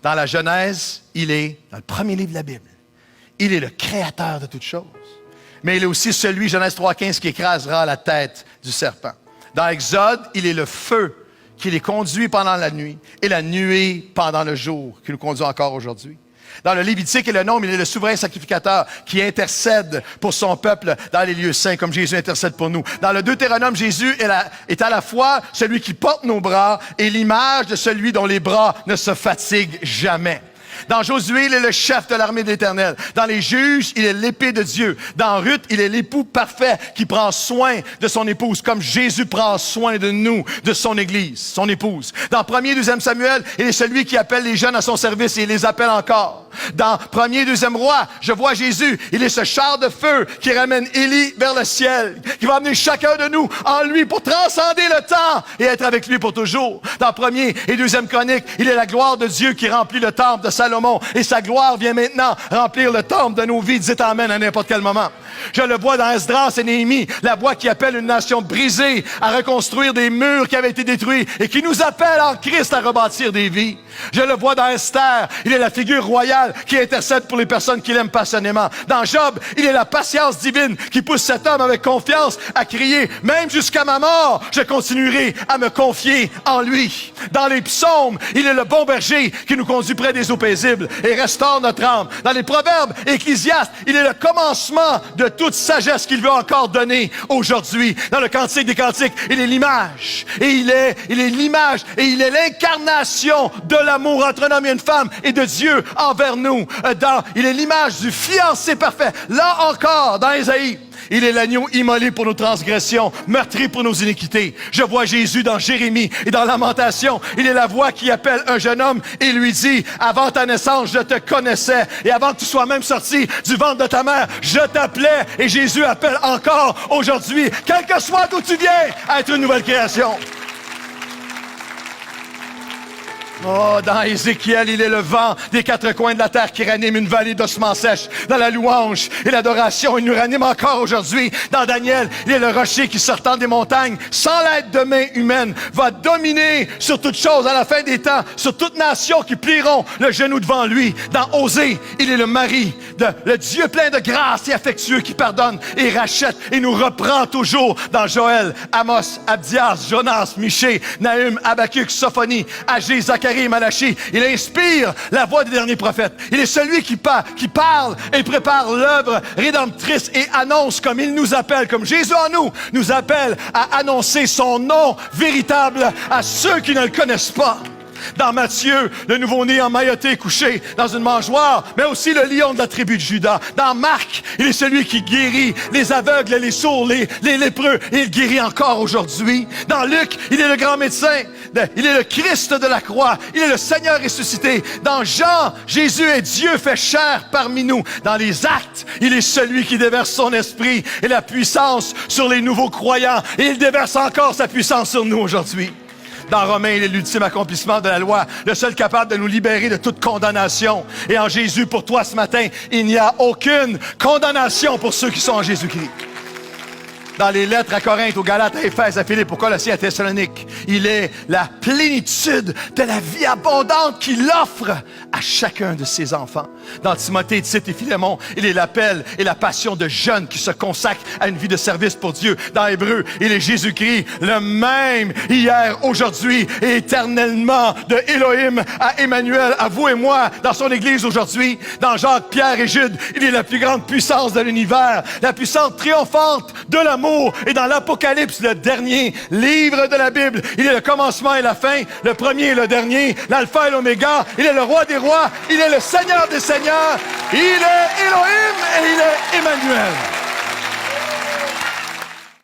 Dans la Genèse, il est, dans le premier livre de la Bible, il est le créateur de toutes choses. Mais il est aussi celui, Genèse 3,15, qui écrasera la tête du serpent. Dans Exode, il est le feu qui les conduit pendant la nuit et la nuée pendant le jour, qui nous conduit encore aujourd'hui. Dans le Lévitique et le Nombre, il est le souverain sacrificateur qui intercède pour son peuple dans les lieux saints, comme Jésus intercède pour nous. Dans le Deutéronome, Jésus est à la fois celui qui porte nos bras et l'image de celui dont les bras ne se fatiguent jamais. Dans Josué, il est le chef de l'armée de l'Éternel. Dans les Juges, il est l'épée de Dieu. Dans Ruth, il est l'époux parfait qui prend soin de son épouse, comme Jésus prend soin de nous, de son Église, son épouse. Dans 1er et 2e Samuel, il est celui qui appelle les jeunes à son service et il les appelle encore. Dans 1er et 2e Roi, je vois Jésus. Il est ce char de feu qui ramène Élie vers le ciel, qui va amener chacun de nous en lui pour transcender le temps et être avec lui pour toujours. Dans 1er et 2e Chronique, il est la gloire de Dieu qui remplit le temple de Salomon et sa gloire vient maintenant remplir le temple de nos vies. Dites amen à n'importe quel moment. Je le vois dans Esdras et Néhémie, la voix qui appelle une nation brisée à reconstruire des murs qui avaient été détruits et qui nous appelle en Christ à rebâtir des vies. Je le vois dans Esther, il est la figure royale qui intercède pour les personnes qu'il aime passionnément. Dans Job, il est la patience divine qui pousse cet homme avec confiance à crier « Même jusqu'à ma mort, je continuerai à me confier en lui. » Dans les psaumes, il est le bon berger qui nous conduit près des eaux paisibles et restaure notre âme. Dans les proverbes Ecclésiastes, il est le commencement de toute sagesse qu'il veut encore donner aujourd'hui. Dans le Cantique des Cantiques, il est l'image. Et il est l'image et il est l'incarnation de l'amour entre un homme et une femme et de Dieu envers nous. Il est l'image du fiancé parfait. Là encore, dans Ésaïe, il est l'agneau immolé pour nos transgressions, meurtri pour nos iniquités. Je vois Jésus dans Jérémie et dans Lamentation. Il est la voix qui appelle un jeune homme et lui dit « Avant ta naissance, je te connaissais. Et avant que tu sois même sorti du ventre de ta mère, je t'appelais. » Et Jésus appelle encore aujourd'hui, quel que soit d'où tu viens, à être une nouvelle création. Oh, dans Ézéchiel, il est le vent des quatre coins de la terre qui ranime une vallée d'ossements sèches. Dans la louange et l'adoration, il nous ranime encore aujourd'hui. Dans Daniel, il est le rocher qui, sortant des montagnes, sans l'aide de main humaine, va dominer sur toute chose à la fin des temps, sur toute nation qui plieront le genou devant lui. Dans Osée, il est le mari, le Dieu plein de grâce et affectueux qui pardonne et rachète et nous reprend toujours. Dans Joël, Amos, Abdias, Jonas, Michée, Nahum, Habakkuk, Sophonie, Agé, Zacharie, Malachi. Il inspire la voix des derniers prophètes. Il est celui qui parle et prépare l'œuvre rédemptrice et annonce comme il nous appelle, comme Jésus en nous appelle à annoncer son nom véritable à ceux qui ne le connaissent pas. Dans Matthieu, le nouveau-né emmailloté est couché dans une mangeoire, mais aussi le lion de la tribu de Juda. Dans Marc, il est celui qui guérit les aveugles, les sourds, les lépreux, et il guérit encore aujourd'hui. Dans Luc, il est le grand médecin, il est le Christ de la croix, il est le Seigneur ressuscité. Dans Jean, Jésus est Dieu fait chair parmi nous. Dans les Actes, il est celui qui déverse son esprit et la puissance sur les nouveaux croyants, et il déverse encore sa puissance sur nous aujourd'hui. Dans Romains, il est l'ultime accomplissement de la loi, le seul capable de nous libérer de toute condamnation. Et en Jésus, pour toi ce matin, il n'y a aucune condamnation pour ceux qui sont en Jésus-Christ. Dans les lettres à Corinthe, aux Galates, à Éphèse, à Philippe, aux Colossiens, à Thessalonique, il est la plénitude de la vie abondante qu'il offre à chacun de ses enfants. Dans Timothée, Tite et Philémon, il est l'appel et la passion de jeunes qui se consacrent à une vie de service pour Dieu. Dans Hébreux, il est Jésus-Christ, le même hier, aujourd'hui et éternellement, de Elohim à Emmanuel, à vous et moi, dans son Église aujourd'hui. Dans Jacques, Pierre et Jude, il est la plus grande puissance de l'univers, la puissance triomphante de l'amour. Et dans l'Apocalypse, le dernier livre de la Bible, il est le commencement et la fin, le premier et le dernier, l'alpha et l'oméga, il est le roi des rois, il est le Seigneur des seigneurs, il est Elohim et il est Emmanuel.